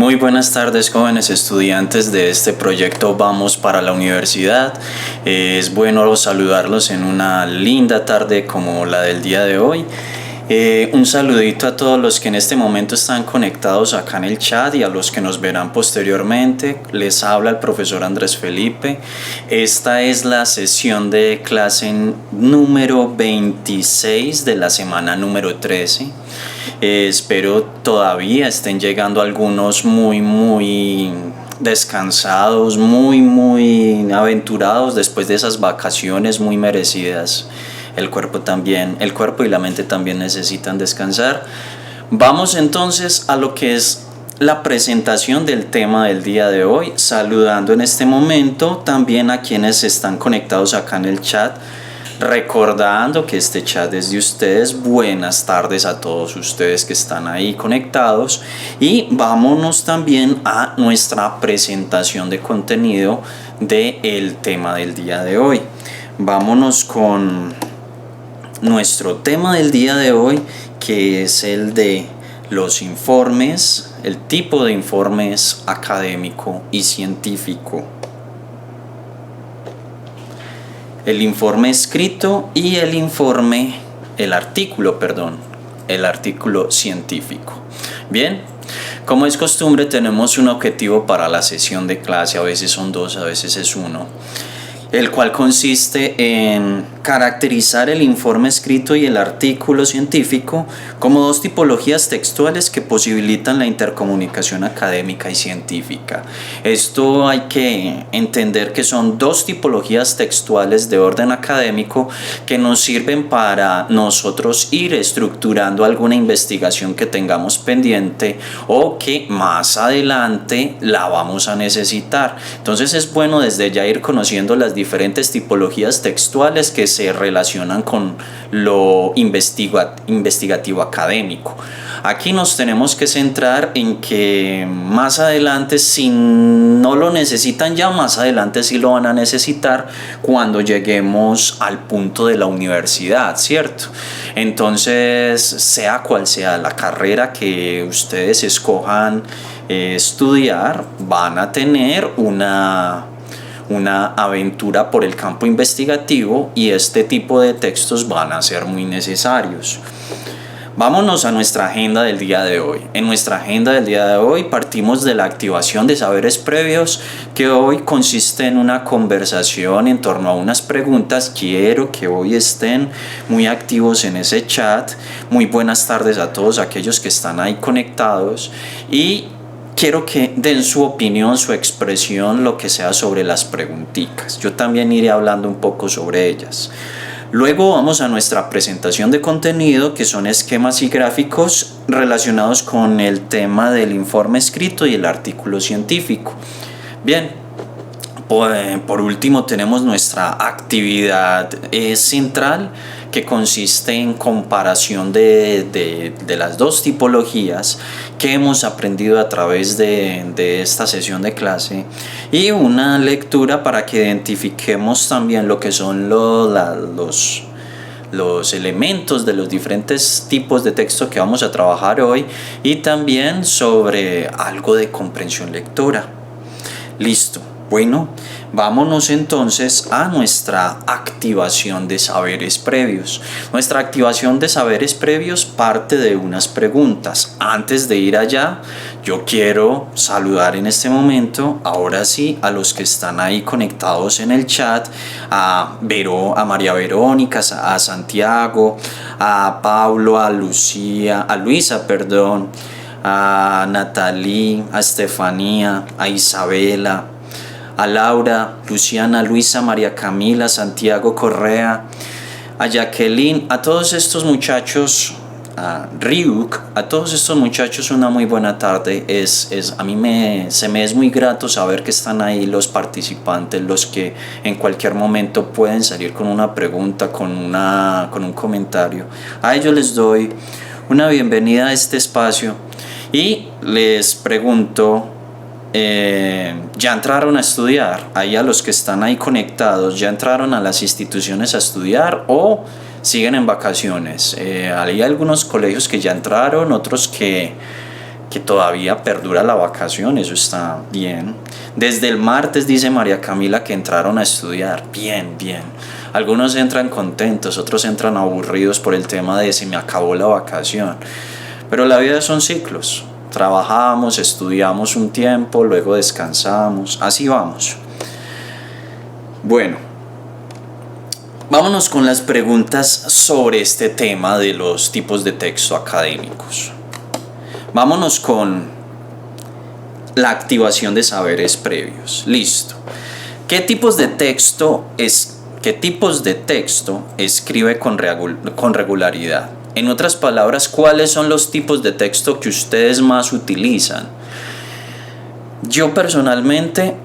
Muy buenas tardes, jóvenes estudiantes de este proyecto Vamos para la Universidad. Es bueno saludarlos en una linda tarde como la del día de hoy. Un saludito a todos los que en este momento están conectados acá en el chat y a los que nos verán posteriormente. Les habla el profesor Andrés Felipe. Esta es la sesión de clase número 26 de la semana número 13. Espero todavía estén llegando algunos muy descansados, muy aventurados después de esas vacaciones muy merecidas. El cuerpo y la mente también necesitan descansar. Vamos entonces a lo que es la presentación del tema del día de hoy, saludando en este momento también a quienes están conectados acá en el chat, recordando que este chat es de ustedes. Buenas tardes a todos ustedes que están ahí conectados, y vámonos también a nuestra presentación de contenido del tema del día de hoy. Vámonos con nuestro tema del día de hoy, que es el de los informes, el tipo de informes académico y científico. El informe escrito y el artículo científico. Bien, como es costumbre, tenemos un objetivo para la sesión de clase, a veces son dos, a veces es uno, el cual consiste en caracterizar el informe escrito y el artículo científico como dos tipologías textuales que posibilitan la intercomunicación académica y científica. Esto hay que entender que son dos tipologías textuales de orden académico que nos sirven para nosotros ir estructurando alguna investigación que tengamos pendiente o que más adelante la vamos a necesitar. Entonces es bueno desde ya ir conociendo las diferentes tipologías textuales que se relacionan con lo investigativo académico. Aquí nos tenemos que centrar en que más adelante, si no lo necesitan ya, más adelante sí lo van a necesitar cuando lleguemos al punto de la universidad, ¿cierto? Entonces, sea cual sea la carrera que ustedes escojan estudiar, van a tener una aventura por el campo investigativo, y este tipo de textos van a ser muy necesarios. Vámonos a nuestra agenda del día de hoy. En nuestra agenda del día de hoy partimos de la activación de saberes previos, que hoy consiste en una conversación en torno a unas preguntas. Quiero que hoy estén muy activos en ese chat. Muy buenas tardes a todos aquellos que están ahí conectados, y quiero que den su opinión, su expresión, lo que sea sobre las preguntitas. Yo también iré hablando un poco sobre ellas. Luego vamos a nuestra presentación de contenido, que son esquemas y gráficos relacionados con el tema del informe escrito y el artículo científico. Bien, por último tenemos nuestra actividad central, que consiste en comparación de las dos tipologías que hemos aprendido a través de esta sesión de clase, y una lectura para que identifiquemos también lo que son los elementos de los diferentes tipos de texto que vamos a trabajar hoy, y también sobre algo de comprensión lectora. Listo. Bueno, vámonos entonces a nuestra activación de saberes previos. Nuestra activación de saberes previos parte de unas preguntas. Antes de ir allá, yo quiero saludar en este momento, ahora sí, a los que están ahí conectados en el chat, a María Verónica, a Santiago, a Pablo, a Luisa, a Natalie, a Estefanía, a Isabela, a Laura, Luciana, Luisa, María Camila, Santiago Correa, a Jacqueline, a todos estos muchachos, a Ryuk, a todos estos muchachos una muy buena tarde. A mí se me es muy grato saber que están ahí los participantes, los que en cualquier momento pueden salir con una pregunta, con un comentario. A ellos les doy una bienvenida a este espacio y les pregunto, ¿ya entraron a estudiar? Ahí a los que están ahí conectados, ¿ya entraron a las instituciones a estudiar o siguen en vacaciones? Hay algunos colegios que ya entraron, otros que que todavía perdura la vacación, eso está bien. Desde el martes dice María Camila que entraron a estudiar, bien, bien. Algunos entran contentos, otros entran aburridos por el tema de se me acabó la vacación. Pero la vida son ciclos, trabajamos, estudiamos un tiempo, luego descansamos, así vamos. Bueno, vámonos con las preguntas sobre este tema de los tipos de texto académicos. Vámonos con la activación de saberes previos. Listo. ¿Qué tipos de texto escribe con regularidad? En otras palabras, ¿cuáles son los tipos de texto que ustedes más utilizan? Yo personalmente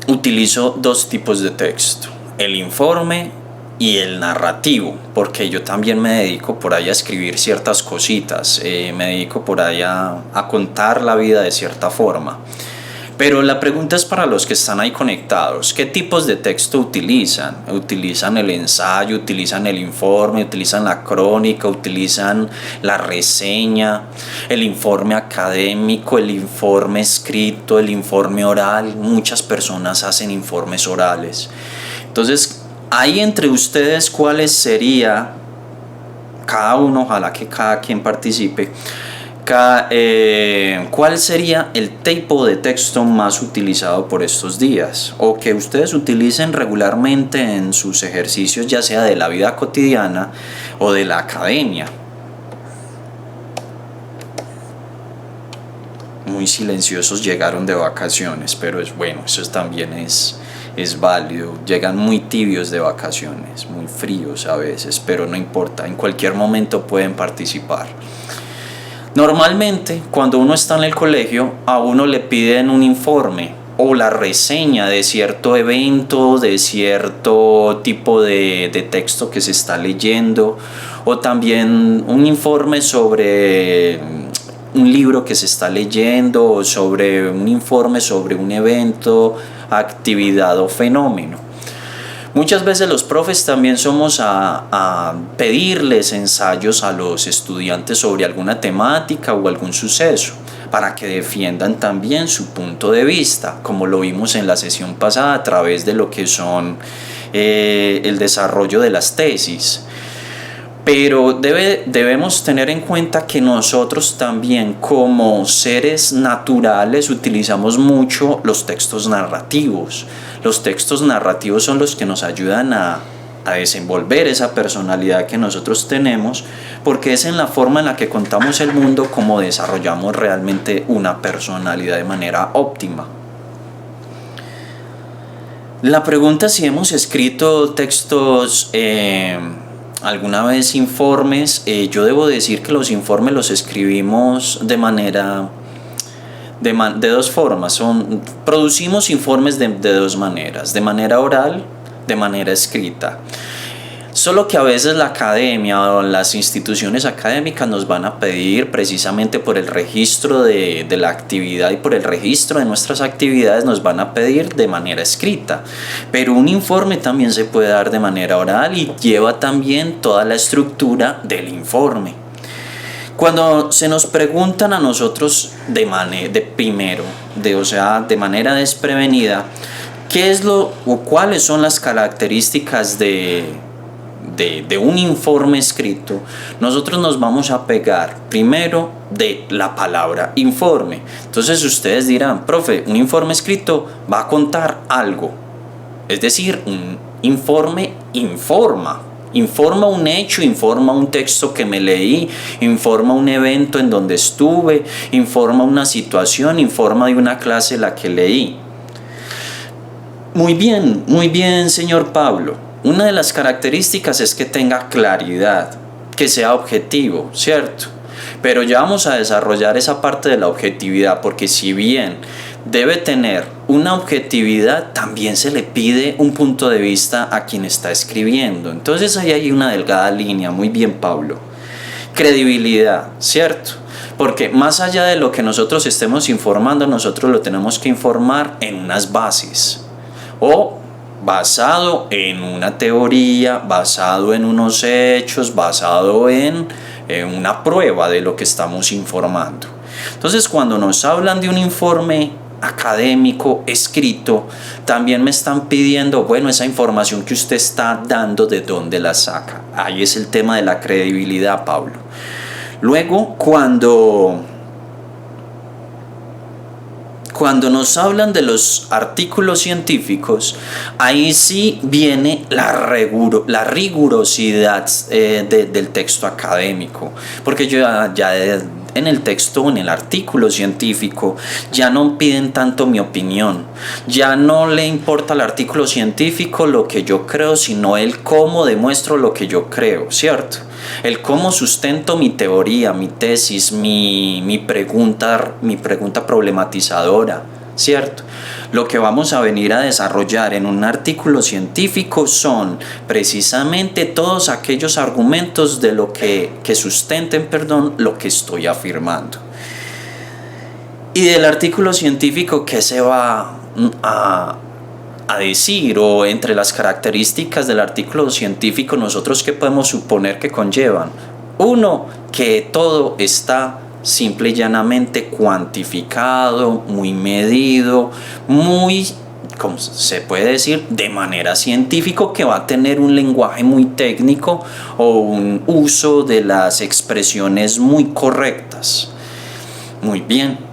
utilizo dos tipos de texto, el informe y el narrativo, porque yo también me dedico por ahí a escribir ciertas cositas, me dedico por ahí a contar la vida de cierta forma. Pero la pregunta es para los que están ahí conectados, ¿qué tipos de texto utilizan? ¿Utilizan el ensayo, utilizan el informe, utilizan la crónica, utilizan la reseña, el informe académico, el informe escrito, el informe oral? Muchas personas hacen informes orales. Entonces, ahí entre ustedes, ¿cuáles sería cada uno? Ojalá que cada quien participe. ¿Cuál sería el tipo de texto más utilizado por estos días? O que ustedes utilicen regularmente en sus ejercicios, ya sea de la vida cotidiana o de la academia. Muy silenciosos, llegaron de vacaciones, pero es bueno, eso también es válido. Llegan muy tibios de vacaciones, muy fríos a veces, pero no importa, en cualquier momento pueden participar. Normalmente, cuando uno está en el colegio, a uno le piden un informe o la reseña de cierto evento, de cierto tipo de texto que se está leyendo, o también un informe sobre un libro que se está leyendo, o sobre un informe sobre un evento, actividad o fenómeno. Muchas veces los profes también somos a pedirles ensayos a los estudiantes sobre alguna temática o algún suceso para que defiendan también su punto de vista, como lo vimos en la sesión pasada a través de lo que son el desarrollo de las tesis. Pero debemos tener en cuenta que nosotros también como seres naturales utilizamos mucho los textos narrativos. Los textos narrativos son los que nos ayudan a desenvolver esa personalidad que nosotros tenemos, porque es en la forma en la que contamos el mundo como desarrollamos realmente una personalidad de manera óptima. La pregunta si hemos escrito textos... alguna vez informes, yo debo decir que los informes los escribimos de dos formas. Producimos informes de dos maneras, de manera oral, de manera escrita. Solo que a veces la academia o las instituciones académicas nos van a pedir, precisamente por el registro de la actividad y por el registro de nuestras actividades, nos van a pedir de manera escrita. Pero un informe también se puede dar de manera oral y lleva también toda la estructura del informe. Cuando se nos preguntan a nosotros de manera desprevenida, ¿qué es o cuáles son las características de un informe escrito? Nosotros nos vamos a pegar primero de la palabra informe. Entonces ustedes dirán, profe, un informe escrito va a contar algo. Es decir, un informe informa un hecho, informa un texto que me leí, informa un evento en donde estuve, informa una situación, informa de una clase en la que leí. Muy bien, señor Pablo. Una de las características es que tenga claridad, que sea objetivo, ¿cierto? Pero ya vamos a desarrollar esa parte de la objetividad, porque si bien debe tener una objetividad, también se le pide un punto de vista a quien está escribiendo. Entonces ahí hay una delgada línea. Muy bien, Pablo. Credibilidad, ¿cierto? Porque más allá de lo que nosotros estemos informando, nosotros lo tenemos que informar en unas bases o basado en una teoría, basado en unos hechos, basado en una prueba de lo que estamos informando. Entonces, cuando nos hablan de un informe académico escrito, también me están pidiendo, bueno, esa información que usted está dando, ¿de dónde la saca? Ahí es el tema de la credibilidad, Pablo. Luego, cuando nos hablan de los artículos científicos, ahí sí viene la rigurosidad del texto académico, porque en el texto, en el artículo científico, ya no piden tanto mi opinión, ya no le importa al artículo científico lo que yo creo, sino el cómo demuestro lo que yo creo, ¿cierto? El cómo sustento mi teoría, mi tesis, mi pregunta problematizadora, ¿cierto? Lo que vamos a venir a desarrollar en un artículo científico son precisamente todos aquellos argumentos de lo que sustenten, lo que estoy afirmando. Y del artículo científico, ¿qué se va a decir? O entre las características del artículo científico, nosotros qué podemos suponer que conllevan. Uno, que todo está simple y llanamente cuantificado, muy medido, muy, como se puede decir, de manera científica, que va a tener un lenguaje muy técnico o un uso de las expresiones muy correctas. Muy bien.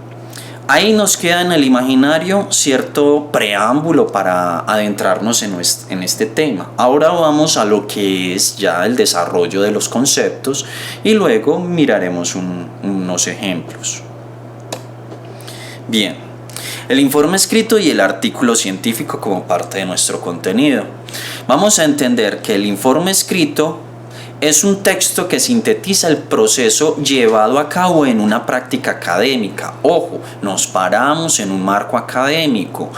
Ahí nos queda en el imaginario cierto preámbulo para adentrarnos en este tema. Ahora vamos a lo que es ya el desarrollo de los conceptos y luego miraremos unos ejemplos. Bien, el informe escrito y el artículo científico como parte de nuestro contenido. Vamos a entender que el informe escrito es un texto que sintetiza el proceso llevado a cabo en una práctica académica. Ojo, nos paramos en un marco académico.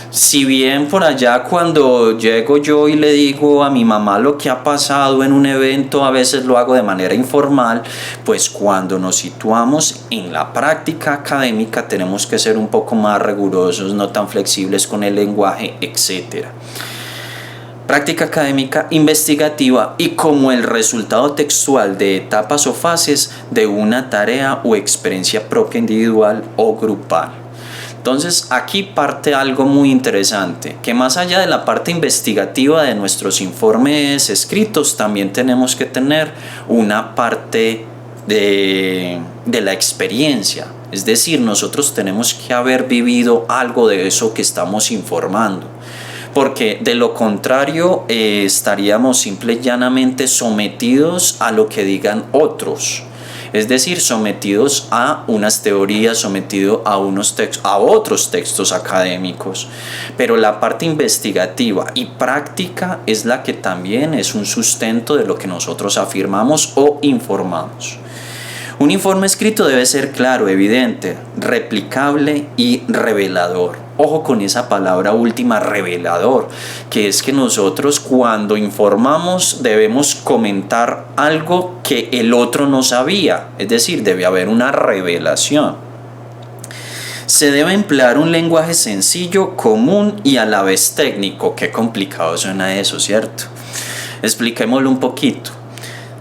Si bien por allá cuando llego yo y le digo a mi mamá lo que ha pasado en un evento, a veces lo hago de manera informal, pues cuando nos situamos en la práctica académica tenemos que ser un poco más rigurosos, no tan flexibles con el lenguaje, etc. Práctica académica investigativa y como el resultado textual de etapas o fases de una tarea o experiencia propia individual o grupal. Entonces aquí parte algo muy interesante, que más allá de la parte investigativa de nuestros informes escritos, también tenemos que tener una parte de la experiencia. Es decir, nosotros tenemos que haber vivido algo de eso que estamos informando. Porque de lo contrario estaríamos simple y llanamente sometidos a lo que digan otros. Es decir, sometidos a unas teorías, sometidos a otros textos académicos. Pero la parte investigativa y práctica es la que también es un sustento de lo que nosotros afirmamos o informamos. Un informe escrito debe ser claro, evidente, replicable y revelador. Ojo con esa palabra última, revelador, que es que nosotros cuando informamos debemos comentar algo que el otro no sabía, es decir, debe haber una revelación. Se debe emplear un lenguaje sencillo, común y a la vez técnico. Qué complicado suena eso, ¿cierto? Expliquémoslo un poquito.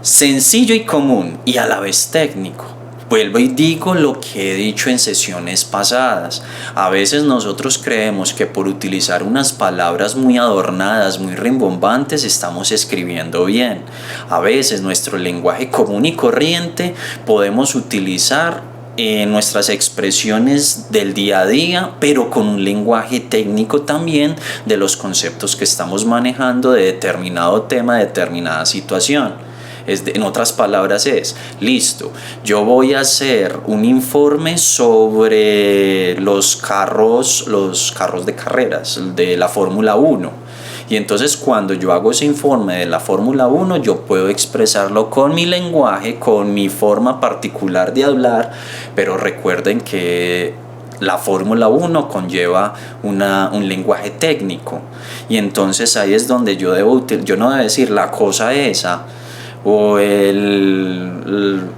Sencillo y común y a la vez técnico. Vuelvo y digo lo que he dicho en sesiones pasadas. A veces nosotros creemos que por utilizar unas palabras muy adornadas, muy rimbombantes, estamos escribiendo bien. A veces nuestro lenguaje común y corriente podemos utilizar nuestras expresiones del día a día, pero con un lenguaje técnico también de los conceptos que estamos manejando de determinado tema, de determinada situación. En otras palabras listo, yo voy a hacer un informe sobre los carros de carreras de la Fórmula 1. Y entonces cuando yo hago ese informe de la Fórmula 1, yo puedo expresarlo con mi lenguaje, con mi forma particular de hablar, pero recuerden que la Fórmula 1 conlleva un lenguaje técnico. Y entonces ahí es donde yo no debo decir la cosa esa, o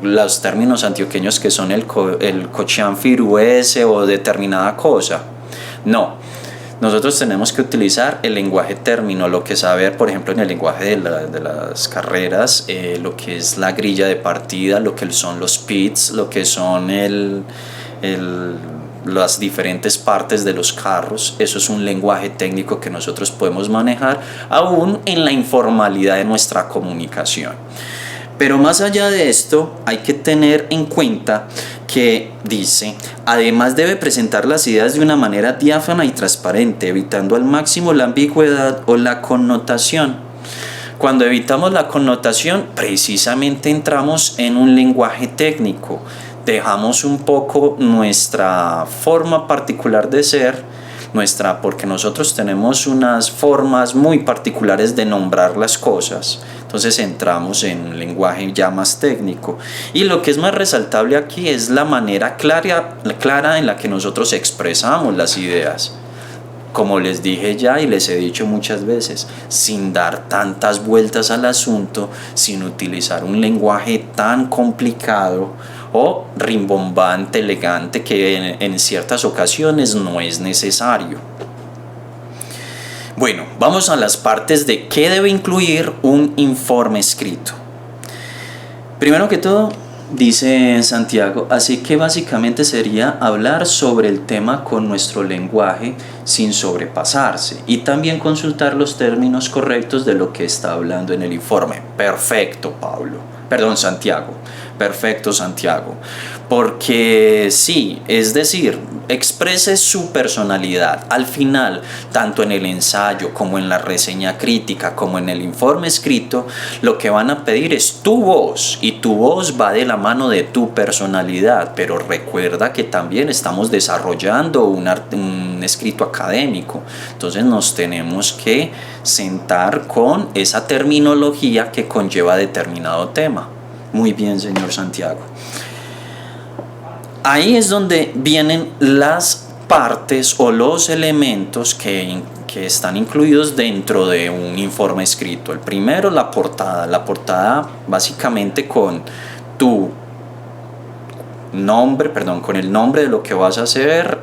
los términos antioqueños que son el cochán firuese o determinada cosa. No, nosotros tenemos que utilizar el lenguaje término, lo que saber, por ejemplo, en el lenguaje de las carreras, lo que es la grilla de partida, lo que son los pits, lo que son las diferentes partes de los carros. Eso es un lenguaje técnico que nosotros podemos manejar aún en la informalidad de nuestra comunicación. Pero más allá de esto, hay que tener en cuenta que dice, además debe presentar las ideas de una manera diáfana y transparente, evitando al máximo la ambigüedad o la connotación. Cuando evitamos la connotación, precisamente entramos en un lenguaje técnico. Dejamos un poco nuestra forma particular de ser, porque nosotros tenemos unas formas muy particulares de nombrar las cosas. Entonces entramos en un lenguaje ya más técnico. Y lo que es más resaltable aquí es la manera clara en la que nosotros expresamos las ideas. Como les dije ya y les he dicho muchas veces, sin dar tantas vueltas al asunto, sin utilizar un lenguaje tan complicado o rimbombante, elegante, que en ciertas ocasiones no es necesario. Bueno, vamos a las partes de qué debe incluir un informe escrito. Primero que todo, dice Santiago, así que básicamente sería hablar sobre el tema con nuestro lenguaje sin sobrepasarse y también consultar los términos correctos de lo que está hablando en el informe. Perfecto, Santiago. Perfecto, Santiago. Porque sí, es decir, exprese su personalidad. Al final, tanto en el ensayo como en la reseña crítica como en el informe escrito, lo que van a pedir es tu voz, y tu voz va de la mano de tu personalidad. Pero recuerda que también estamos desarrollando un escrito académico, entonces nos tenemos que sentar con esa terminología que conlleva determinado tema. Muy bien, señor Santiago. Ahí es donde vienen las partes o los elementos que están incluidos dentro de un informe escrito. El primero, la portada. La portada básicamente con tu nombre, con el nombre de lo que vas a hacer,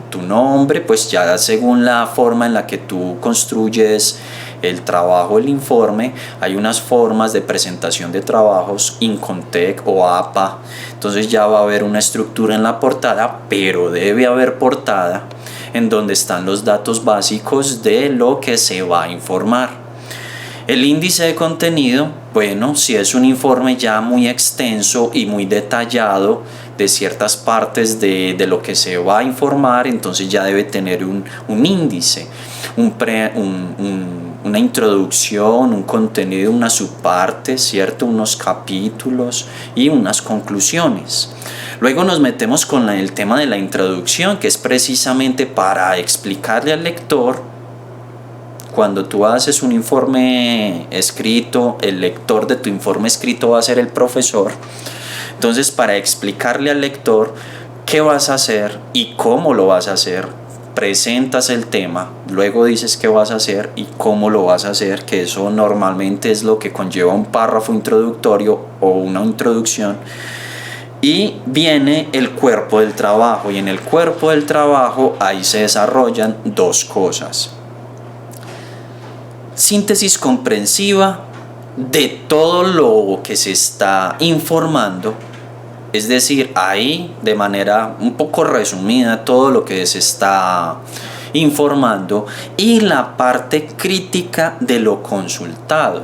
tu nombre, pues ya según la forma en la que tú construyes el trabajo, el informe, hay unas formas de presentación de trabajos, Incontec o APA, entonces ya va a haber una estructura en la portada, pero debe haber portada en donde están los datos básicos de lo que se va a informar. El índice de contenido, bueno, si es un informe ya muy extenso y muy detallado de ciertas partes de lo que se va a informar, entonces ya debe tener un índice, una introducción, un contenido, una subparte, ¿cierto? Unos capítulos y unas conclusiones. Luego nos metemos con el tema de la introducción, que es precisamente para explicarle al lector. Cuando tú haces un informe escrito, el lector de tu informe escrito va a ser el profesor. Entonces, para explicarle al lector qué vas a hacer y cómo lo vas a hacer, presentas el tema, luego dices qué vas a hacer y cómo lo vas a hacer, que eso normalmente es lo que conlleva un párrafo introductorio o una introducción. Y viene el cuerpo del trabajo, y en el cuerpo del trabajo ahí se desarrollan dos cosas. Síntesis comprensiva de todo lo que se está informando, es decir, ahí de manera un poco resumida todo lo que se está informando, y la parte crítica de lo consultado.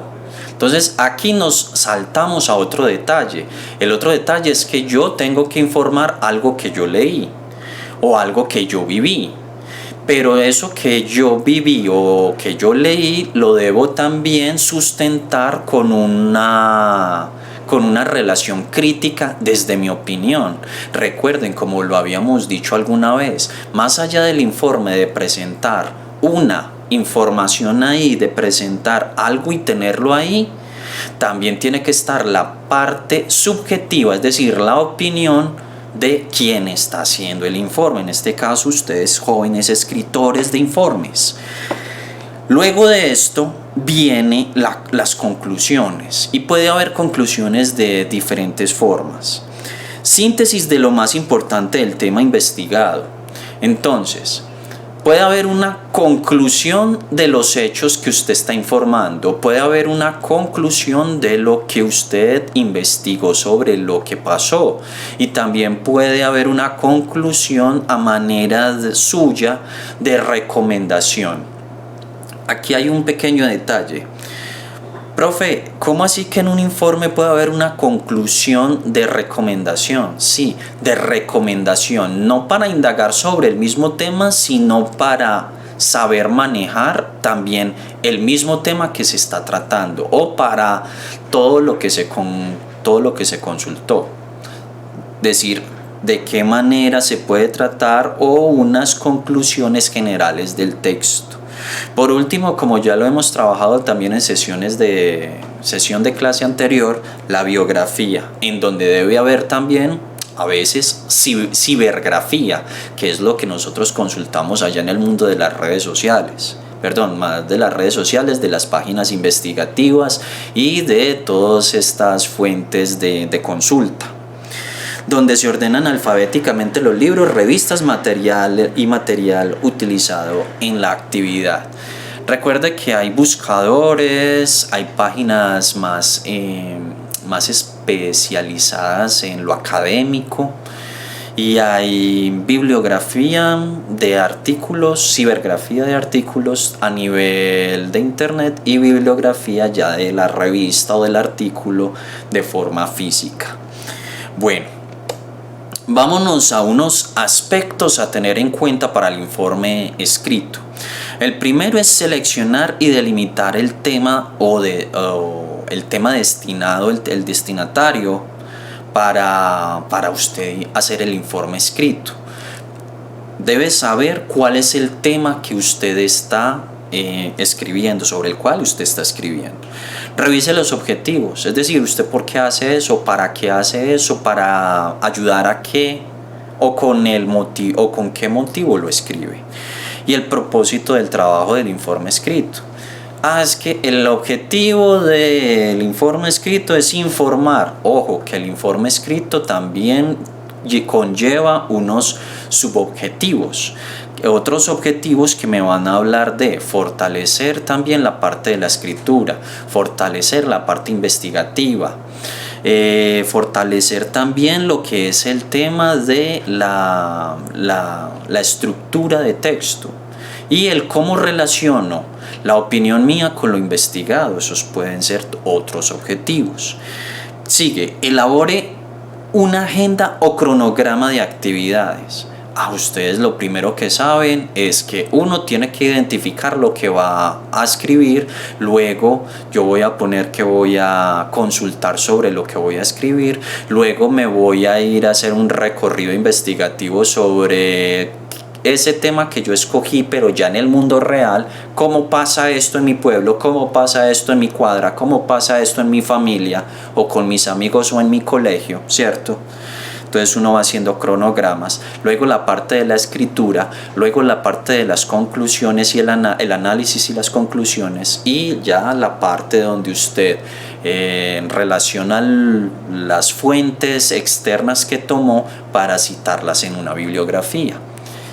Entonces aquí nos saltamos a otro detalle. El otro detalle es que yo tengo que informar algo que yo leí o algo que yo viví. Pero eso que yo viví o que yo leí lo debo también sustentar con una relación crítica desde mi opinión. Recuerden, como lo habíamos dicho alguna vez, más allá del informe, de presentar una información ahí, de presentar algo y tenerlo ahí, también tiene que estar la parte subjetiva, es decir, la opinión de quién está haciendo el informe, en este caso ustedes, jóvenes escritores de informes. Luego de esto vienen las conclusiones, y puede haber conclusiones de diferentes formas. Síntesis de lo más importante del tema investigado. Entonces, puede haber una conclusión de los hechos que usted está informando, puede haber una conclusión de lo que usted investigó sobre lo que pasó, y también puede haber una conclusión a manera suya de recomendación. Aquí hay un pequeño detalle. Profe, ¿cómo así que en un informe puede haber una conclusión de recomendación? Sí, de recomendación, no para indagar sobre el mismo tema, sino para saber manejar también el mismo tema que se está tratando, o para todo lo que se consultó. Decir de qué manera se puede tratar, o unas conclusiones generales del texto. Por último, como ya lo hemos trabajado también en sesión de clase anterior, la biografía, en donde debe haber también a veces cibergrafía, que es lo que nosotros consultamos allá en el mundo de las redes sociales. Más de las redes sociales, de las páginas investigativas y de todas estas fuentes de consulta, donde se ordenan alfabéticamente los libros, revistas, material utilizado en la actividad. Recuerde que hay buscadores, hay páginas más especializadas en lo académico, y hay bibliografía de artículos, cibergrafía de artículos a nivel de internet, y bibliografía ya de la revista o del artículo de forma física. Bueno, vámonos a unos aspectos a tener en cuenta para el informe escrito. El primero es seleccionar y delimitar el tema o el tema destinado, el destinatario para usted hacer el informe escrito. Debe saber cuál es el tema que usted está escribiendo, sobre el cual usted está escribiendo. Revise los objetivos, es decir, usted por qué hace eso, para qué hace eso, para ayudar a qué, o con qué motivo lo escribe. Y el propósito del trabajo del informe escrito. Es que el objetivo del informe escrito es informar. Ojo, que el informe escrito también conlleva unos subobjetivos, otros objetivos que me van a hablar de fortalecer también la parte de la escritura, fortalecer la parte investigativa, fortalecer también lo que es el tema de la estructura de texto, y el cómo relaciono la opinión mía con lo investigado. Esos pueden ser otros objetivos. Sigue, elabore una agenda o cronograma de actividades. Ustedes lo primero que saben es que uno tiene que identificar lo que va a escribir. Luego yo voy a poner que voy a consultar sobre lo que voy a escribir. Luego me voy a ir a hacer un recorrido investigativo sobre ese tema que yo escogí, pero ya en el mundo real. ¿Cómo pasa esto en mi pueblo? ¿Cómo pasa esto en mi cuadra? ¿Cómo pasa esto en mi familia? O con mis amigos o en mi colegio, ¿cierto? Entonces uno va haciendo cronogramas, luego la parte de la escritura, luego la parte de las conclusiones y el análisis y las conclusiones, y ya la parte donde usted relaciona las fuentes externas que tomó para citarlas en una bibliografía.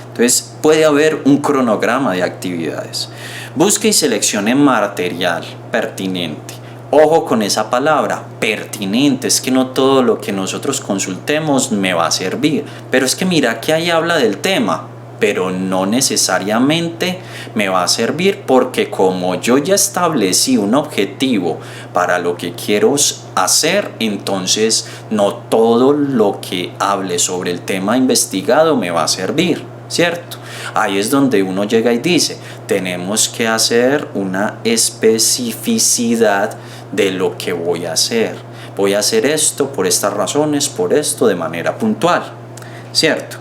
Entonces puede haber un cronograma de actividades. Busque y seleccione material pertinente. Ojo con esa palabra, pertinente. Es que no todo lo que nosotros consultemos me va a servir. Pero es que mira que ahí habla del tema, pero no necesariamente me va a servir, porque como yo ya establecí un objetivo para lo que quiero hacer, entonces no todo lo que hable sobre el tema investigado me va a servir, ¿cierto? Ahí es donde uno llega y dice, tenemos que hacer una especificidad de lo que voy a hacer. Voy a hacer esto por estas razones, por esto, de manera puntual, ¿cierto?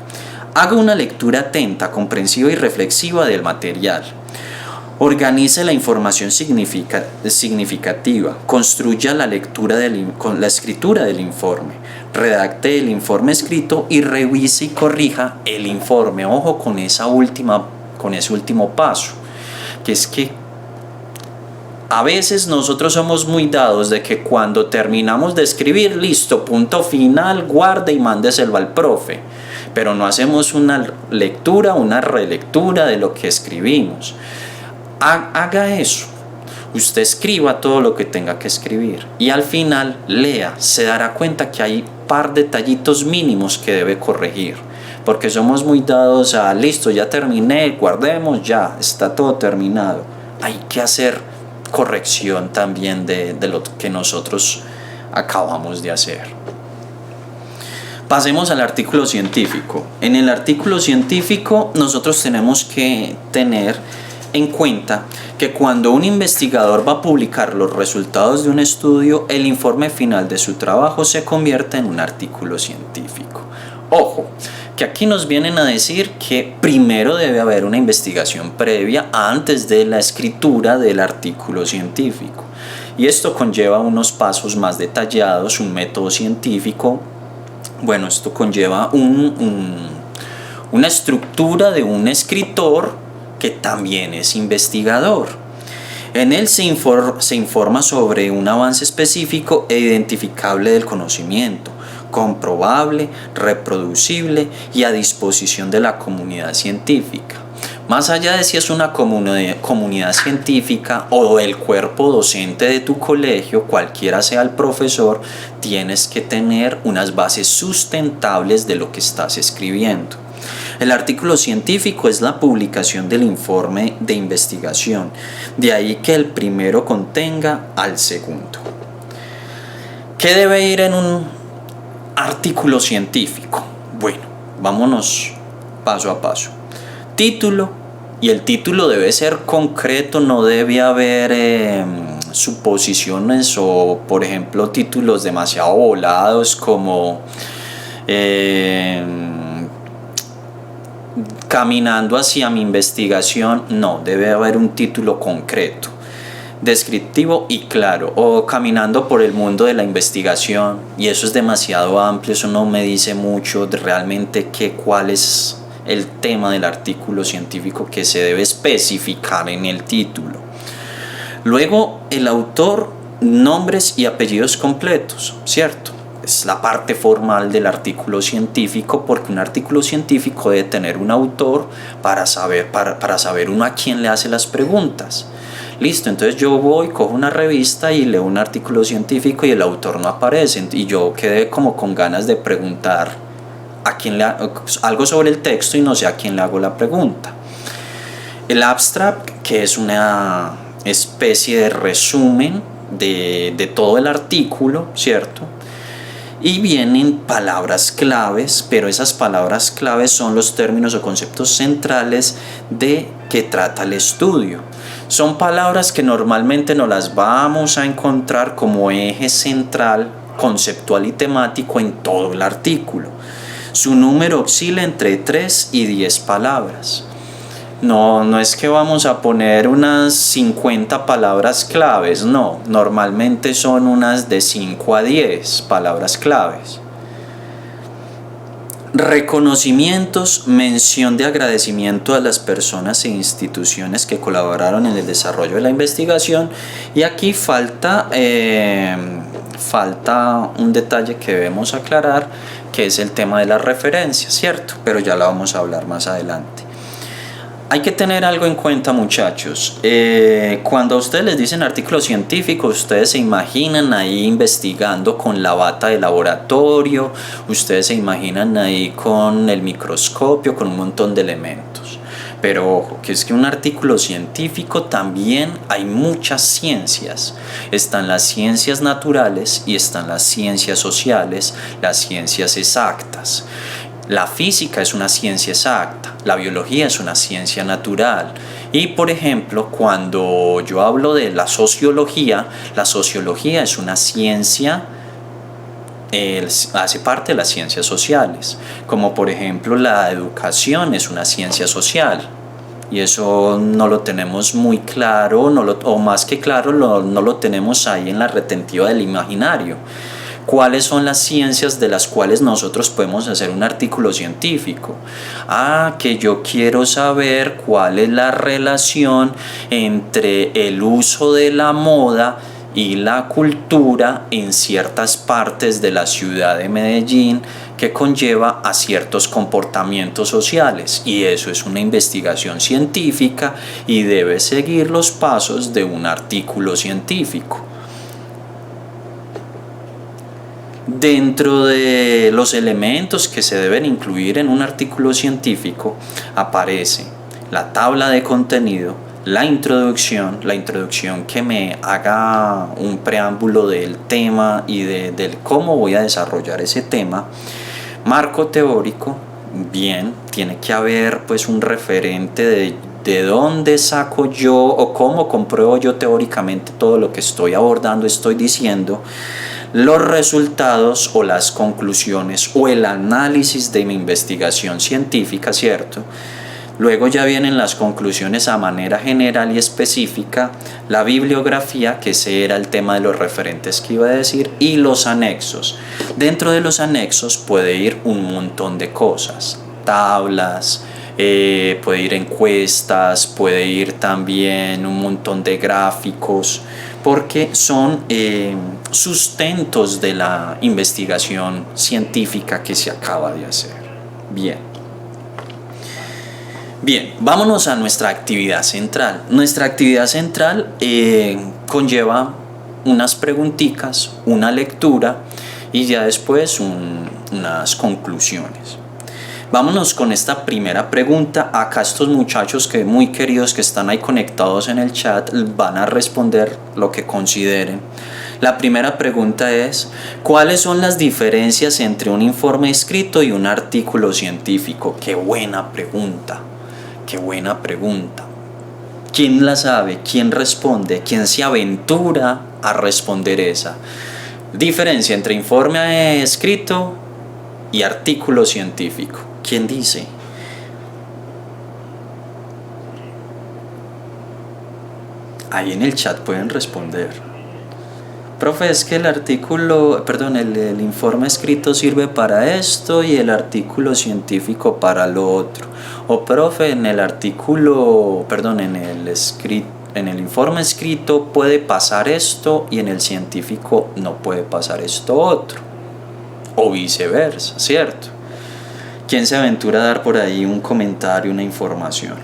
Haga una lectura atenta, comprensiva y reflexiva del material. Organice la información significativa. Construya la escritura del informe. Redacte el informe escrito y revise y corrija el informe. Ojo con ese último paso, que es que a veces nosotros somos muy dados de que cuando terminamos de escribir, listo, punto final, guarde y mándeselo al profe. pero no hacemos una lectura, una relectura de lo que escribimos. Haga eso. Usted escriba todo lo que tenga que escribir y al final lea, se dará cuenta que hay par de detallitos mínimos que debe corregir, porque somos muy dados a listo, ya terminé, guardemos, ya está todo terminado. Hay que hacer corrección también de lo que nosotros acabamos de hacer. Pasemos al artículo científico. En el artículo científico nosotros tenemos que tener en cuenta que cuando un investigador va a publicar los resultados de un estudio, el informe final de su trabajo se convierte en un artículo científico. Ojo, que aquí nos vienen a decir que primero debe haber una investigación previa antes de la escritura del artículo científico. Y esto conlleva unos pasos más detallados, un método científico. Bueno, esto conlleva una estructura de un escritor que también es investigador. En él se informa sobre un avance específico e identificable del conocimiento, comprobable, reproducible y a disposición de la comunidad científica. Más allá de si es una comunidad científica o el cuerpo docente de tu colegio, cualquiera sea el profesor, tienes que tener unas bases sustentables de lo que estás escribiendo. El artículo científico es la publicación del informe de investigación, de ahí que el primero contenga al segundo. ¿Qué debe ir en un artículo científico? Bueno, vámonos paso a paso. Título, y el título debe ser concreto, no debe haber suposiciones o, por ejemplo, títulos demasiado volados como caminando hacia mi investigación. No, debe haber un título concreto, descriptivo y claro, o caminando por el mundo de la investigación, y eso es demasiado amplio, eso no me dice mucho de realmente cuál es el tema del artículo científico que se debe especificar en el título. Luego, el autor, nombres y apellidos completos, ¿cierto? Es la parte formal del artículo científico, porque un artículo científico debe tener un autor para saber uno a quién le hace las preguntas. Listo, entonces yo voy, cojo una revista y leo un artículo científico y el autor no aparece, y yo quedé como con ganas de preguntar algo sobre el texto y no sé a quién le hago la pregunta. El abstract, que es una especie de resumen de todo el artículo, ¿cierto? Y vienen palabras claves, pero esas palabras claves son los términos o conceptos centrales de que trata el estudio. Son palabras que normalmente no las vamos a encontrar como eje central, conceptual y temático en todo el artículo. Su número oscila entre 3 y 10 palabras. No es que vamos a poner unas 50 palabras claves, no. Normalmente son unas de 5 a 10 palabras claves. Reconocimientos, mención de agradecimiento a las personas e instituciones que colaboraron en el desarrollo de la investigación. Y aquí falta un detalle que debemos aclarar, que es el tema de las referencias, ¿cierto? Pero ya lo vamos a hablar más adelante. Hay que tener algo en cuenta, muchachos. Cuando a ustedes les dicen artículo científico, ustedes se imaginan ahí investigando con la bata de laboratorio, ustedes se imaginan ahí con el microscopio, con un montón de elementos. Pero ojo, que es que un artículo científico también hay muchas ciencias. Están las ciencias naturales y están las ciencias sociales, las ciencias exactas. La física es una ciencia exacta, la biología es una ciencia natural. Y por ejemplo, cuando yo hablo de la sociología es una ciencia, hace parte de las ciencias sociales. Como por ejemplo la educación es una ciencia social. Y eso no lo tenemos muy claro, o más que claro, no lo tenemos ahí en la retentiva del imaginario. ¿Cuáles son las ciencias de las cuales nosotros podemos hacer un artículo científico? Que yo quiero saber cuál es la relación entre el uso de la moda y la cultura en ciertas partes de la ciudad de Medellín que conlleva a ciertos comportamientos sociales, y eso es una investigación científica y debe seguir los pasos de un artículo científico. Dentro de los elementos que se deben incluir en un artículo científico aparece la tabla de contenido, la introducción que me haga un preámbulo del tema y del cómo voy a desarrollar ese tema, marco teórico, bien, tiene que haber pues un referente de dónde saco yo o cómo compruebo yo teóricamente todo lo que estoy abordando, estoy diciendo, los resultados o las conclusiones o el análisis de mi investigación científica, ¿cierto? Luego ya vienen las conclusiones a manera general y específica, la bibliografía, que ese era el tema de los referentes que iba a decir, y los anexos. Dentro de los anexos puede ir un montón de cosas, tablas, puede ir encuestas, puede ir también un montón de gráficos, porque son sustentos de la investigación científica que se acaba de hacer. Bien, vámonos a nuestra actividad central. Nuestra actividad central conlleva unas preguntitas, una lectura y ya después unas conclusiones. Vámonos con esta primera pregunta. Acá estos muchachos que muy queridos que están ahí conectados en el chat van a responder lo que consideren. La primera pregunta es: ¿cuáles son las diferencias entre un informe escrito y un artículo científico? Qué buena pregunta. Qué buena pregunta. ¿Quién la sabe? ¿Quién responde? ¿Quién se aventura a responder esa? Diferencia entre informe escrito y artículo científico. ¿Quién dice? Ahí en el chat pueden responder. Profe, es que el informe escrito sirve para esto y el artículo científico para lo otro. O profe, en el informe escrito puede pasar esto y en el científico no puede pasar esto otro. O viceversa, ¿cierto? ¿Quién se aventura a dar por ahí un comentario, una información?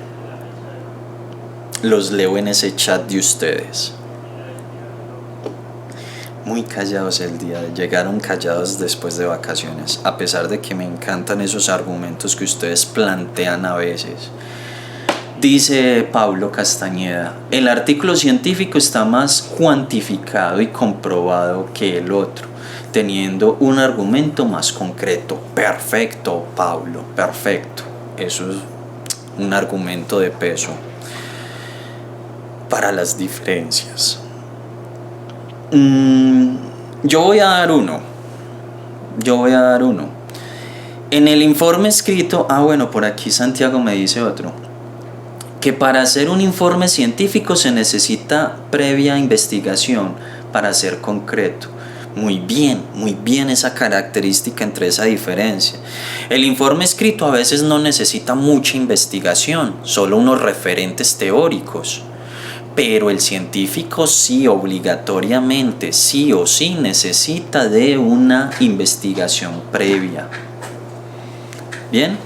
Los leo en ese chat de ustedes. Muy callados el día, llegaron callados después de vacaciones, a pesar de que me encantan esos argumentos que ustedes plantean a veces. Dice Pablo Castañeda: el artículo científico está más cuantificado y comprobado que el otro, teniendo un argumento más concreto. Perfecto, Pablo, perfecto. Eso es un argumento de peso para las diferencias. Yo voy a dar uno. En el informe escrito, por aquí Santiago me dice otro, que para hacer un informe científico se necesita previa investigación para ser concreto. Muy bien esa característica entre esa diferencia. El informe escrito a veces no necesita mucha investigación, solo unos referentes teóricos. Pero el científico sí, obligatoriamente, sí o sí, necesita de una investigación previa. Bien.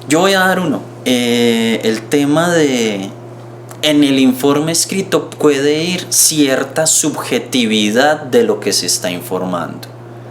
Yo voy a dar uno. El tema de... En el informe escrito puede ir cierta subjetividad de lo que se está informando.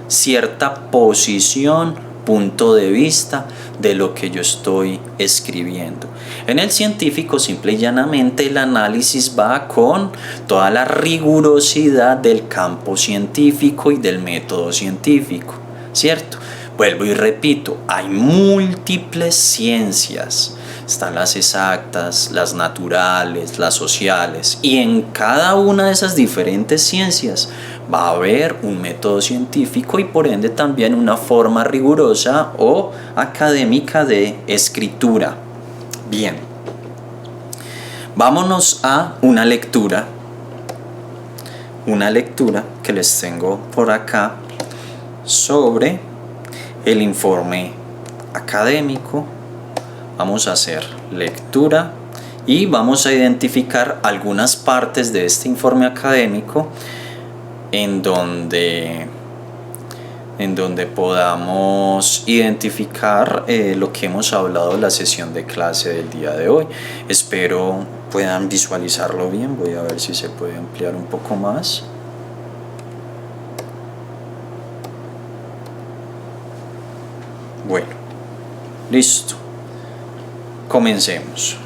Cierta posición, punto de vista de lo que yo estoy escribiendo. En el científico, simple y llanamente, el análisis va con toda la rigurosidad del campo científico y del método científico, ¿cierto? Vuelvo y repito, hay múltiples ciencias. Están las exactas, las naturales, las sociales, y en cada una de esas diferentes ciencias va a haber un método científico y por ende también una forma rigurosa o académica de escritura. Bien, vámonos a una lectura que les tengo por acá sobre el informe académico. Vamos a hacer lectura y vamos a identificar algunas partes de este informe académico en donde podamos identificar lo que hemos hablado en la sesión de clase del día de hoy. Espero puedan visualizarlo bien. Voy a ver si se puede ampliar un poco más. Bueno, listo. Comencemos.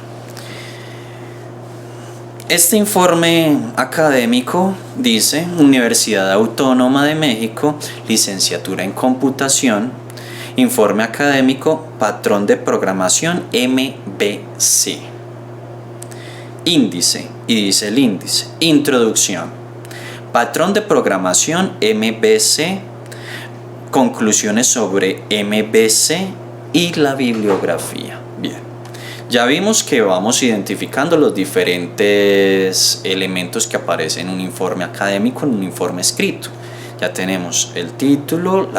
Este informe académico dice: Universidad Autónoma de México, licenciatura en computación, informe académico, patrón de programación MVC. Índice, y dice el índice: introducción, patrón de programación MVC, conclusiones sobre MVC y la bibliografía. Bien. Ya vimos que vamos identificando los diferentes elementos que aparecen en un informe académico, en un informe escrito. Ya tenemos el título,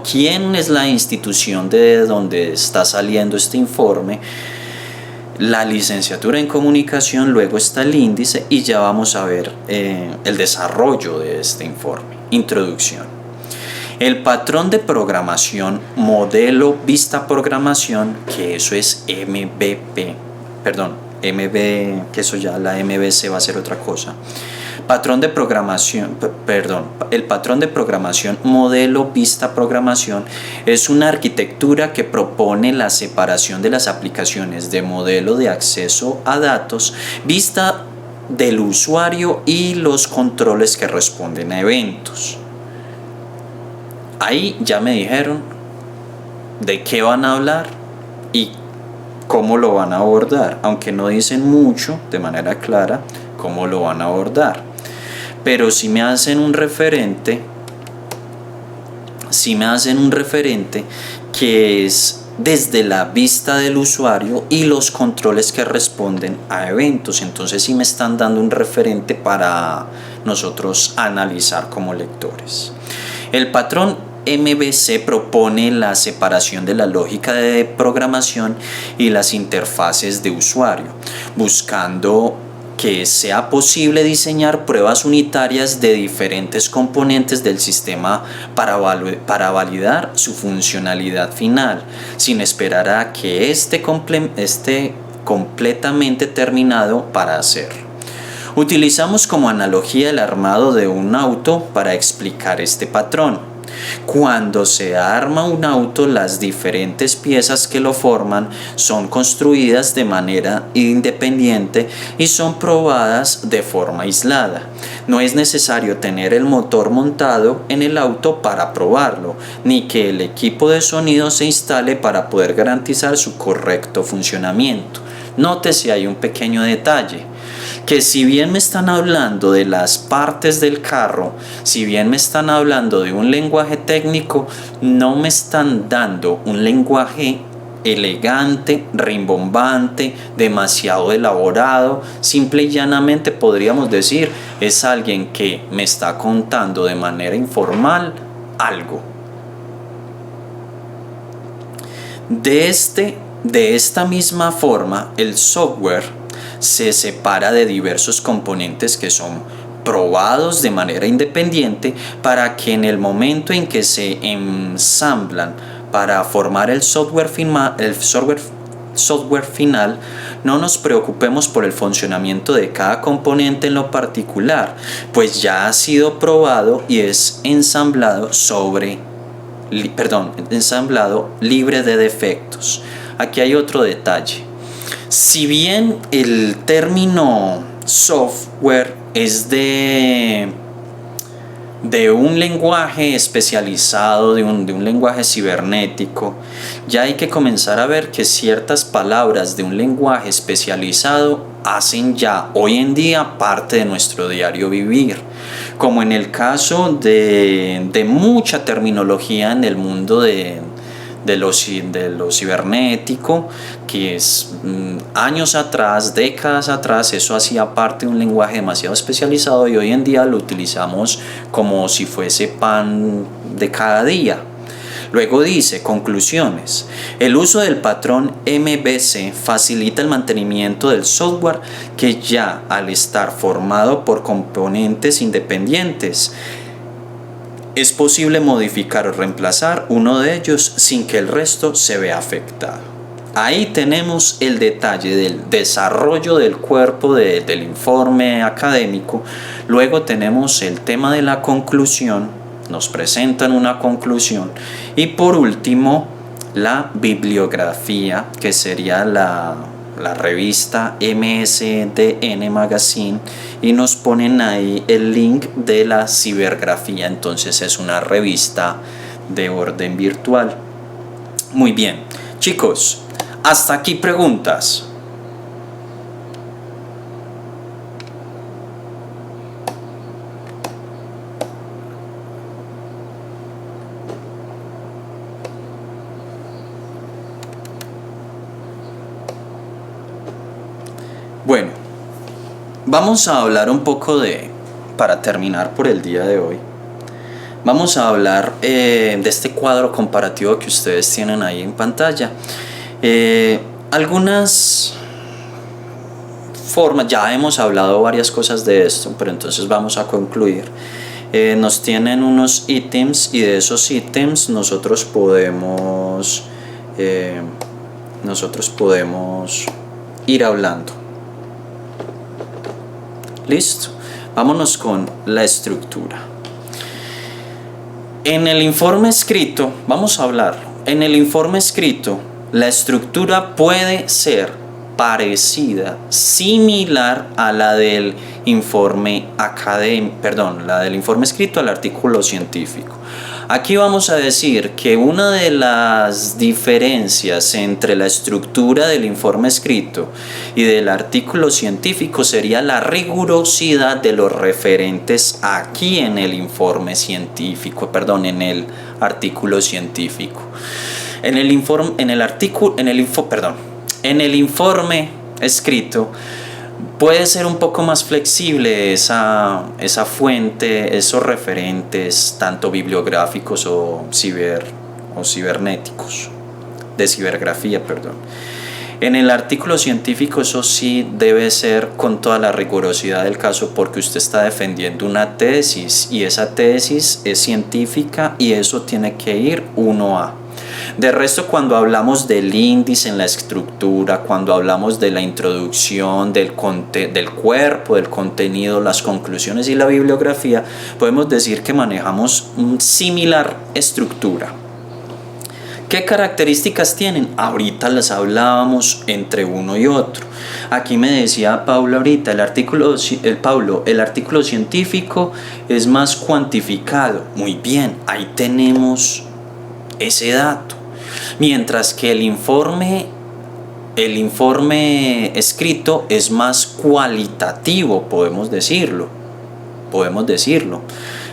quién es la institución de donde está saliendo este informe, la licenciatura en comunicación, luego está el índice y ya vamos a ver el desarrollo de este informe. Introducción. El patrón de programación, modelo vista programación, que eso es MVC, que eso ya la MVC va a ser otra cosa. El patrón de programación, modelo vista programación, es una arquitectura que propone la separación de las aplicaciones de modelo de acceso a datos, vista del usuario y los controles que responden a eventos. Ahí ya me dijeron de qué van a hablar y cómo lo van a abordar, aunque no dicen mucho de manera clara cómo lo van a abordar. Pero si me hacen un referente que es desde la vista del usuario y los controles que responden a eventos. Entonces sí me están dando un referente para nosotros analizar como lectores. El patrón MVC propone la separación de la lógica de programación y las interfaces de usuario, buscando que sea posible diseñar pruebas unitarias de diferentes componentes del sistema para validar su funcionalidad final, sin esperar a que esté completamente terminado para hacerlo. Utilizamos como analogía el armado de un auto para explicar este patrón. Cuando se arma un auto, las diferentes piezas que lo forman son construidas de manera independiente y son probadas de forma aislada. No es necesario tener el motor montado en el auto para probarlo, ni que el equipo de sonido se instale para poder garantizar su correcto funcionamiento. Nótese hay un pequeño detalle, que si bien me están hablando de las partes del carro, si bien me están hablando de un lenguaje técnico, no me están dando un lenguaje elegante, rimbombante, demasiado elaborado. Simple y llanamente podríamos decir, es alguien que me está contando de manera informal algo. De esta misma forma, el software se separa de diversos componentes que son probados de manera independiente para que en el momento en que se ensamblan para formar el software final, no nos preocupemos por el funcionamiento de cada componente en lo particular, pues ya ha sido probado y es ensamblado libre de defectos. Aquí hay otro detalle. Si bien el término software es de un lenguaje especializado, de un lenguaje cibernético, ya hay que comenzar a ver que ciertas palabras de un lenguaje especializado hacen ya hoy en día parte de nuestro diario vivir, como en el caso de mucha terminología en el mundo de lo cibernético, que es años atrás, décadas atrás, eso hacía parte de un lenguaje demasiado especializado y hoy en día lo utilizamos como si fuese pan de cada día. Luego dice, conclusiones. El uso del patrón MVC facilita el mantenimiento del software que ya al estar formado por componentes independientes, es posible modificar o reemplazar uno de ellos sin que el resto se vea afectado. Ahí tenemos el detalle del desarrollo del cuerpo del informe académico. Luego tenemos el tema de la conclusión, nos presentan una conclusión. Y por último, la bibliografía, que sería la revista MSDN Magazine, y nos ponen ahí el link de la cibergrafía. Entonces es una revista de orden virtual. Muy bien, chicos, hasta aquí preguntas. Bueno, vamos a hablar un poco para terminar por el día de hoy, vamos a hablar de este cuadro comparativo que ustedes tienen ahí en pantalla. Algunas formas, ya hemos hablado varias cosas de esto, pero entonces vamos a concluir. Nos tienen unos ítems y de esos ítems nosotros podemos ir hablando. Listo, vámonos con la estructura. En el informe escrito, vamos a hablar, en el informe escrito, la estructura puede ser parecida, similar a la del informe académico, la del informe escrito al artículo científico. Aquí vamos a decir que una de las diferencias entre la estructura del informe escrito y del artículo científico sería la rigurosidad de los referentes aquí en el informe científico, en el artículo científico. En el informe escrito puede ser un poco más flexible esa fuente, esos referentes, tanto bibliográficos o cibernéticos, de cibergrafía, En el artículo científico eso sí debe ser con toda la rigurosidad del caso, porque usted está defendiendo una tesis y esa tesis es científica y eso tiene que ir 1A. De resto, cuando hablamos del índice en la estructura, cuando hablamos de la introducción, del cuerpo, del contenido, las conclusiones y la bibliografía, podemos decir que manejamos una similar estructura. ¿Qué características tienen? Ahorita las hablábamos entre uno y otro. Aquí me decía Paulo ahorita, el artículo científico es más cuantificado. Muy bien, ahí tenemos ese dato. Mientras que el informe escrito es más cualitativo, podemos decirlo.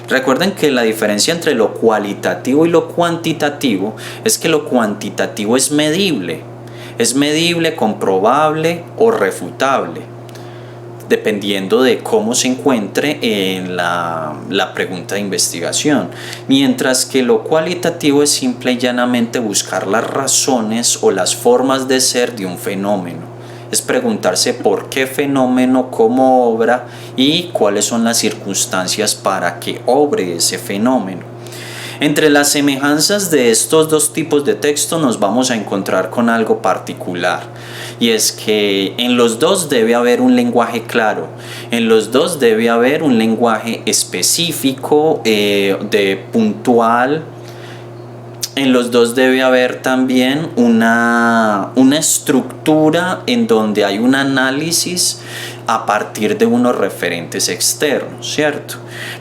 Recuerden que la diferencia entre lo cualitativo y lo cuantitativo es que lo cuantitativo es medible, comprobable o refutable, dependiendo de cómo se encuentre en la pregunta de investigación, mientras que lo cualitativo es simple y llanamente buscar las razones o las formas de ser de un fenómeno. Es preguntarse por qué fenómeno, cómo obra y cuáles son las circunstancias para que obre ese fenómeno. Entre las semejanzas de estos dos tipos de texto nos vamos a encontrar con algo particular, y es que en los dos debe haber un lenguaje claro, en los dos debe haber un lenguaje específico, puntual. En los dos debe haber también una estructura en donde hay un análisis a partir de unos referentes externos, ¿cierto?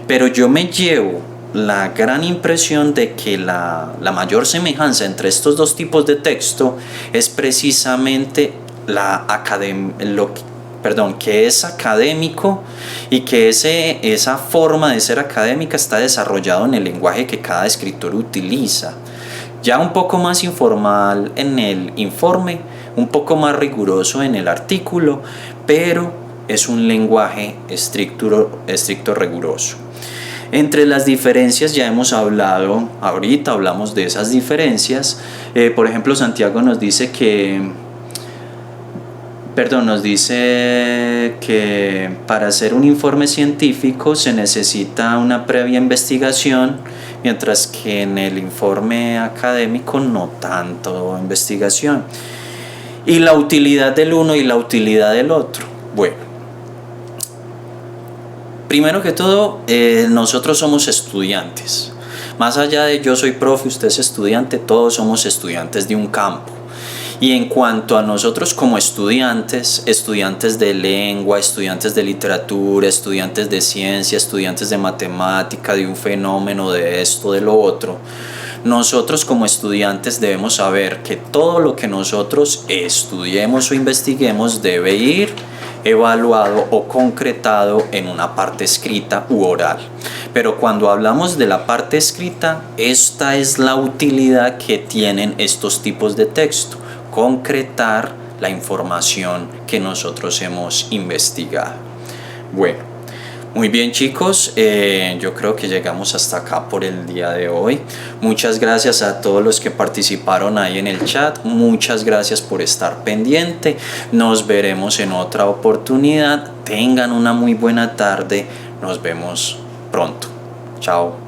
Pero yo me llevo la gran impresión de que la mayor semejanza entre estos dos tipos de texto es precisamente que es académico y que esa forma de ser académica está desarrollado en el lenguaje que cada escritor utiliza. Ya un poco más informal en el informe, un poco más riguroso en el artículo, pero es un lenguaje estricto riguroso. Entre las diferencias ya hemos hablado, ahorita hablamos de esas diferencias. Por ejemplo, Santiago nos dice nos dice que para hacer un informe científico se necesita una previa investigación, mientras que en el informe académico no tanto investigación. Y la utilidad del uno y la utilidad del otro. Bueno, primero que todo, nosotros somos estudiantes. Más allá de yo soy profe, usted es estudiante, todos somos estudiantes de un campo. Y en cuanto a nosotros como estudiantes, estudiantes de lengua, estudiantes de literatura, estudiantes de ciencia, estudiantes de matemática, de un fenómeno, de esto, de lo otro, nosotros como estudiantes debemos saber que todo lo que nosotros estudiemos o investiguemos debe ir evaluado o concretado en una parte escrita u oral. Pero cuando hablamos de la parte escrita, esta es la utilidad que tienen estos tipos de texto: concretar la información que nosotros hemos investigado. Bueno, muy bien, chicos, yo creo que llegamos hasta acá por el día de hoy. Muchas gracias a todos los que participaron ahí en el chat. Muchas gracias por estar pendiente. Nos veremos en otra oportunidad. Tengan una muy buena tarde. Nos vemos pronto. Chao.